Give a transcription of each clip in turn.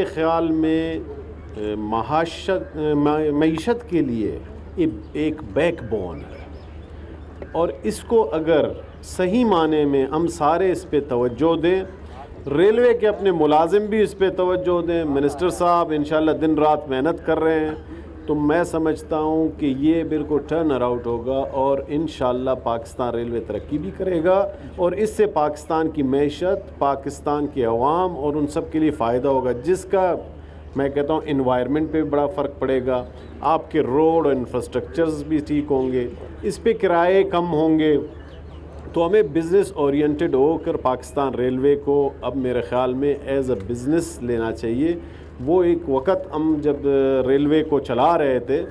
خیال میں معیشت کے لیے ایک بیک بون ہے، اور اس کو اگر صحیح معنی میں ہم سارے اس پہ توجہ دیں، ریلوے کے اپنے ملازم بھی اس پہ توجہ دیں، منسٹر صاحب انشاءاللہ دن رات محنت کر رہے ہیں، تو میں سمجھتا ہوں کہ یہ بالکل ٹرن اراؤٹ ہوگا اور انشاءاللہ پاکستان ریلوے ترقی بھی کرے گا، اور اس سے پاکستان کی معیشت، پاکستان کے عوام اور ان سب کے لیے فائدہ ہوگا، جس کا میں کہتا ہوں انوائرمنٹ پہ بڑا فرق پڑے گا، آپ کے روڈ اور انفراسٹرکچرز بھی ٹھیک ہوں گے، اس پہ کرائے کم ہوں گے۔ تو ہمیں بزنس اورینٹڈ ہو کر پاکستان ریلوے کو اب میرے خیال میں ایز اے بزنس لینا چاہیے۔ وہ ایک وقت ہم جب ریلوے کو چلا رہے تھے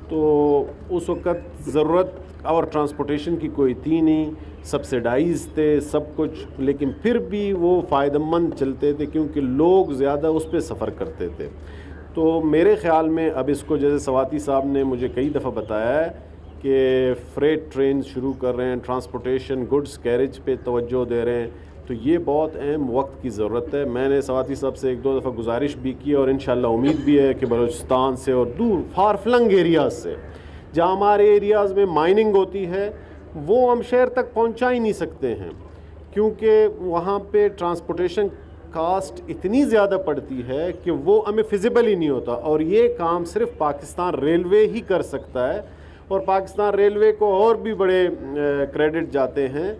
تو اس وقت ضرورت اور ٹرانسپورٹیشن کی کوئی تھی نہیں، سبسیڈائز تھے سب کچھ، لیکن پھر بھی وہ فائدہ مند چلتے تھے کیونکہ لوگ زیادہ اس پہ سفر کرتے تھے۔ تو میرے خیال میں اب اس کو جیسے سواتی صاحب نے مجھے کئی دفعہ بتایا ہے کہ فریٹ ٹرین شروع کر رہے ہیں، ٹرانسپورٹیشن گڈز کیریج پہ توجہ دے رہے ہیں، تو یہ بہت اہم وقت کی ضرورت ہے۔ میں نے سواتی صاحب سے ایک دو دفعہ گزارش بھی کی اور انشاءاللہ امید بھی ہے کہ بلوچستان سے اور دور فار فلنگ ایریاز سے جہاں ہمارے ایریاز میں مائننگ ہوتی ہے وہ ہم شہر تک پہنچا ہی نہیں سکتے ہیں، کیونکہ وہاں پہ ٹرانسپورٹیشن کاسٹ اتنی زیادہ پڑتی ہے کہ وہ ہمیں فیزیبل ہی نہیں ہوتا، اور یہ کام صرف پاکستان ریلوے ہی کر سکتا ہے۔ اور پاکستان ریلوے کو اور بھی بڑے کریڈٹ جاتے ہیں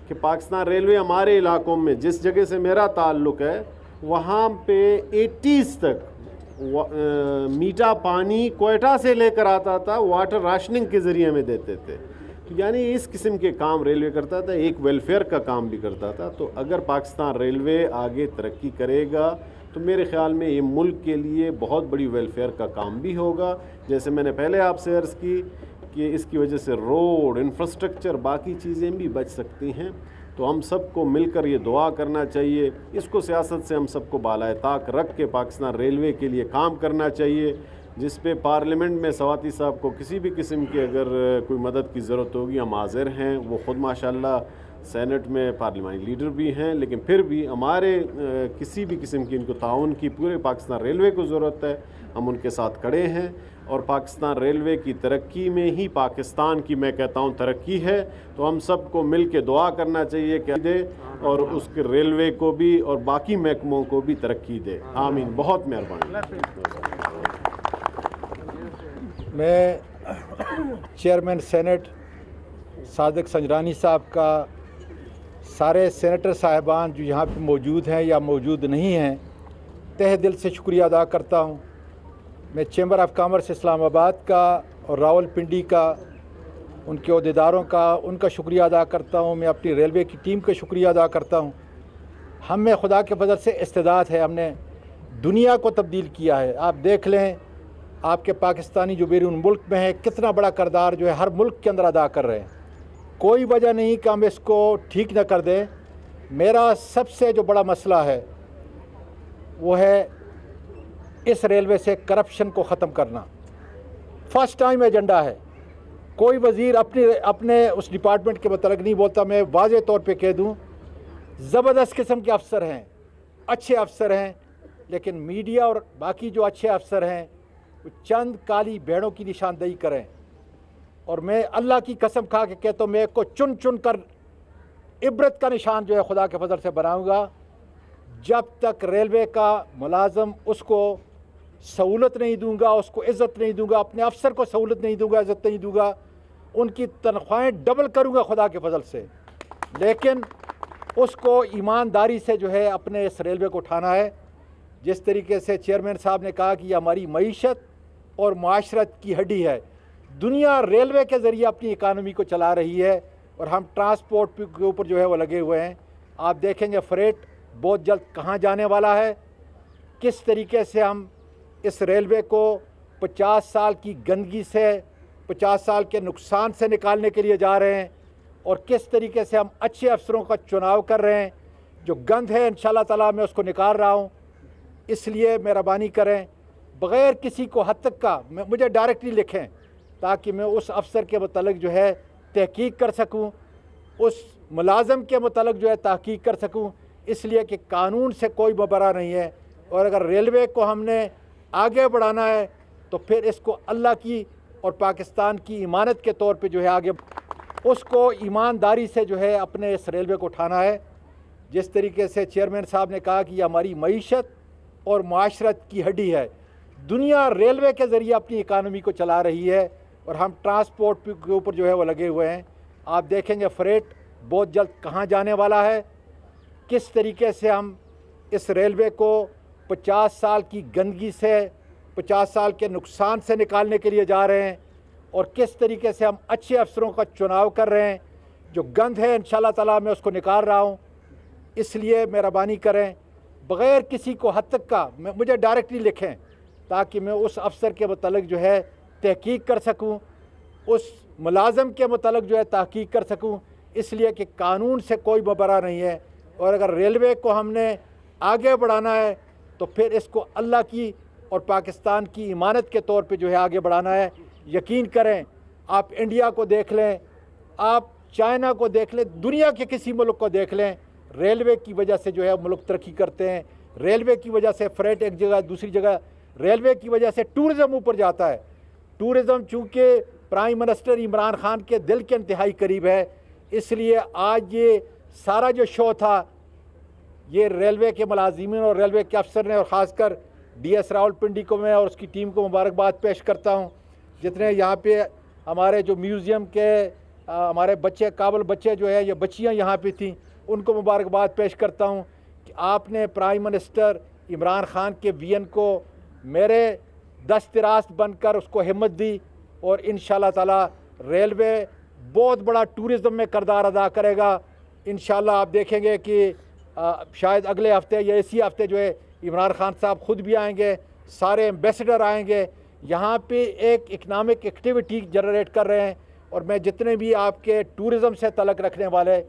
کہ پاکستان ریلوے ہمارے علاقوں میں جس جگہ سے میرا تعلق ہے وہاں پہ 80s تک میٹھا پانی کوئٹہ سے لے کر آتا تھا، واٹر راشننگ کے ذریعے میں دیتے تھے، یعنی اس قسم کے کام ریلوے کرتا تھا، ایک ویلفیئر کا کام بھی کرتا تھا۔ تو اگر پاکستان ریلوے آگے ترقی کرے گا تو میرے خیال میں یہ ملک کے لیے بہت بڑی ویلفیئر کا کام بھی ہوگا، جیسے میں نے پہلے آپ سے عرض کی کہ اس کی وجہ سے روڈ، انفراسٹرکچر، باقی چیزیں بھی بچ سکتی ہیں۔ تو ہم سب کو مل کر یہ دعا کرنا چاہیے، اس کو سیاست سے ہم سب کو بالائے طاق رکھ کے پاکستان ریلوے کے لیے کام کرنا چاہیے، جس پہ پارلیمنٹ میں سواتی صاحب کو کسی بھی قسم کی اگر کوئی مدد کی ضرورت ہوگی ہم حاضر ہیں۔ وہ خود ماشاءاللہ سینٹ میں پارلیمانی لیڈر بھی ہیں، لیکن پھر بھی ہمارے کسی بھی قسم کی ان کو تعاون کی پورے پاکستان ریلوے کو ضرورت ہے، ہم ان کے ساتھ کھڑے ہیں، اور پاکستان ریلوے کی ترقی میں ہی پاکستان کی میں کہتا ہوں ترقی ہے۔ تو ہم سب کو مل کے دعا کرنا چاہیے کہ دے اور اس کے ریلوے کو بھی اور باقی محکموں کو بھی ترقی دے، آمین۔ بہت مہربانی۔ میں چیئرمین سینٹ صادق سنجرانی صاحب کا سارے سینیٹر صاحبان جو یہاں پہ موجود ہیں یا موجود نہیں ہیں تہہ دل سے شکریہ ادا کرتا ہوں۔ میں چیمبر آف کامرس اسلام آباد کا اور راول پنڈی کا، ان کے عہدیداروں کا، ان کا شکریہ ادا کرتا ہوں۔ میں اپنی ریلوے کی ٹیم کا شکریہ ادا کرتا ہوں۔ ہم میں خدا کے فضل سے استعداد ہے، ہم نے دنیا کو تبدیل کیا ہے۔ آپ دیکھ لیں آپ کے پاکستانی جو بیرون ملک میں ہیں کتنا بڑا کردار جو ہے ہر ملک کے اندر ادا کر رہے ہیں۔ کوئی وجہ نہیں کہ ہم اس کو ٹھیک نہ کر دیں۔ میرا سب سے جو بڑا مسئلہ ہے وہ ہے اس ریلوے سے کرپشن کو ختم کرنا۔ فرسٹ ٹائم ایجنڈا ہے۔ کوئی وزیر اپنے اس ڈپارٹمنٹ کے متعلق نہیں بولتا، میں واضح طور پہ کہہ دوں زبردست قسم کے افسر ہیں، اچھے افسر ہیں، لیکن میڈیا اور باقی جو اچھے افسر ہیں وہ چند کالی بھیڑوں کی نشاندہی کریں، اور میں اللہ کی قسم کھا کے کہتا ہوں میں کو چن چن کر عبرت کا نشان جو ہے خدا کے فضل سے بناؤں گا۔ جب تک ریلوے کا ملازم اس کو سہولت نہیں دوں گا، اس کو عزت نہیں دوں گا، اپنے افسر کو سہولت نہیں دوں گا، عزت نہیں دوں گا، ان کی تنخواہیں ڈبل کروں گا خدا کے فضل سے، لیکن اس کو ایمانداری سے جو ہے اپنے اس ریلوے کو اٹھانا ہے۔ جس طریقے سے چیئرمین صاحب نے کہا کہ یہ ہماری معیشت اور معاشرت کی ہڈی ہے، دنیا ریلوے کے ذریعے اپنی اکانومی کو چلا رہی ہے، اور ہم ٹرانسپورٹ کے اوپر جو ہے وہ لگے ہوئے ہیں۔ آپ دیکھیں گے فریٹ بہت جلد کہاں جانے والا ہے، کس طریقے سے ہم اس ریلوے کو 50 سال کی گندگی سے، 50 سال کے نقصان سے نکالنے کے لیے جا رہے ہیں، اور کس طریقے سے ہم اچھے افسروں کا چناؤ کر رہے ہیں۔ جو گند ہے انشاءاللہ تعالیٰ میں اس کو نکال رہا ہوں، اس لیے مہربانی کریں بغیر کسی کو حد تک کا مجھے ڈائریکٹلی لکھیں تاکہ میں اس افسر کے متعلق جو ہے تحقیق کر سکوں، اس ملازم کے متعلق جو ہے تحقیق کر سکوں، اس لیے کہ قانون سے کوئی مبرا نہیں ہے، اور اگر ریلوے کو ہم نے آگے بڑھانا ہے تو پھر اس کو اللہ کی اور پاکستان کی ایمانت کے طور پہ جو ہے آگے اس کو ایمانداری سے جو ہے اپنے اس ریلوے کو اٹھانا ہے. جس طریقے سے چیئرمین صاحب نے کہا کہ یہ ہماری معیشت اور معاشرت کی ہڈی ہے. دنیا ریلوے کے ذریعے اپنی اکانومی کو چلا رہی ہے اور ہم ٹرانسپورٹ کے اوپر جو ہے وہ لگے ہوئے ہیں. آپ دیکھیں گے فریٹ بہت جلد کہاں جانے والا ہے, کس طریقے سے ہم اس ریلوے کو 50 سال کی گندگی سے 50 سال کے نقصان سے نکالنے کے لیے جا رہے ہیں, اور کس طریقے سے ہم اچھے افسروں کا چناؤ کر رہے ہیں. جو گند ہے انشاءاللہ تعالیٰ میں اس کو نکال رہا ہوں. اس لیے مہربانی کریں, بغیر کسی کو حد تک کا مجھے ڈائریکٹلی لکھیں تاکہ میں اس افسر کے متعلق جو ہے تحقیق کر سکوں, اس ملازم کے متعلق جو ہے تحقیق کر سکوں. اس لیے کہ قانون سے کوئی مبرا نہیں ہے, اور اگر ریلوے کو ہم نے آگے بڑھانا ہے تو پھر اس کو اللہ کی اور پاکستان کی ایمانت کے طور پہ جو ہے آگے بڑھانا ہے. یقین کریں, آپ انڈیا کو دیکھ لیں, آپ چائنا کو دیکھ لیں, دنیا کے کسی ملک کو دیکھ لیں, ریلوے کی وجہ سے جو ہے ملک ترقی کرتے ہیں. ریلوے کی وجہ سے فریٹ ایک جگہ دوسری جگہ, ریلوے کی وجہ سے ٹورزم اوپر جاتا ہے. ٹورزم چونکہ پرائم منسٹر عمران خان کے دل کے انتہائی قریب ہے, اس لیے آج یہ سارا جو شو تھا یہ ریلوے کے ملازمین اور ریلوے کے افسر نے, اور خاص کر ڈی ایس راولپنڈی کو میں اور اس کی ٹیم کو مبارکباد پیش کرتا ہوں. جتنے یہاں پہ ہمارے جو میوزیم کے ہمارے بچے قابل بچے جو ہے یہ بچیاں یہاں پہ تھیں, ان کو مبارکباد پیش کرتا ہوں کہ آپ نے پرائم منسٹر عمران خان کے ویژن کو میرے دست راست بن کر اس کو ہمت دی, اور انشاءاللہ تعالی ریلوے بہت بڑا ٹورزم میں کردار ادا کرے گا. انشاءاللہ آپ دیکھیں گے کہ شاید اگلے ہفتے یا اسی ہفتے جو ہے عمران خان صاحب خود بھی آئیں گے, سارے ایمبیسڈر آئیں گے, یہاں پہ ایک اکنامک ایکٹیویٹی جنریٹ کر رہے ہیں. اور میں جتنے بھی آپ کے ٹورزم سے تعلق رکھنے والے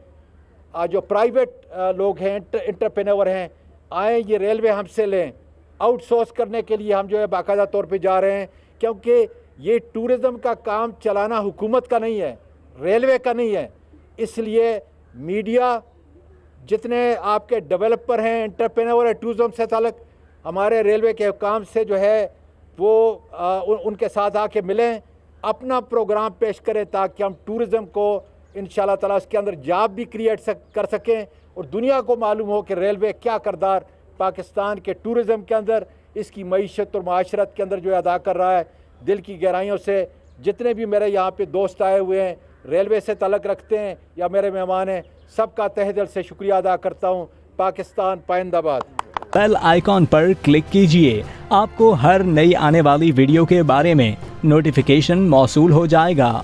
جو پرائیویٹ لوگ ہیں, انٹرپرینور ہیں, آئیں یہ ریلوے ہم سے لیں. آؤٹ سورس کرنے کے لیے ہم جو ہے باقاعدہ طور پہ جا رہے ہیں, کیونکہ یہ ٹورزم کا کام چلانا حکومت کا نہیں ہے, ریلوے کا نہیں ہے. اس لیے میڈیا, جتنے آپ کے ڈیولپر ہیں, انٹرپرینور ہیں ٹورزم سے تعلق, ہمارے ریلوے کے حکام سے جو ہے وہ ان کے ساتھ آ کے ملیں, اپنا پروگرام پیش کریں تاکہ ہم ٹورزم کو انشاءاللہ تعالیٰ اس کے اندر جاب بھی کریٹ کر سکیں, اور دنیا کو معلوم ہو کہ ریلوے کیا کردار پاکستان کے ٹورزم کے اندر, اس کی معیشت اور معاشرت کے اندر جو ادا کر رہا ہے. دل کی گہرائیوں سے جتنے بھی میرے یہاں پہ دوست آئے ہوئے ہیں, ریلوے سے تعلق رکھتے ہیں یا میرے مہمان ہیں, سب کا تہ دل سے شکریہ ادا کرتا ہوں. پاکستان پائندہ باد. بیل آئیکن پر کلک کیجئے, آپ کو ہر نئی آنے والی ویڈیو کے بارے میں نوٹیفیکیشن موصول ہو جائے گا.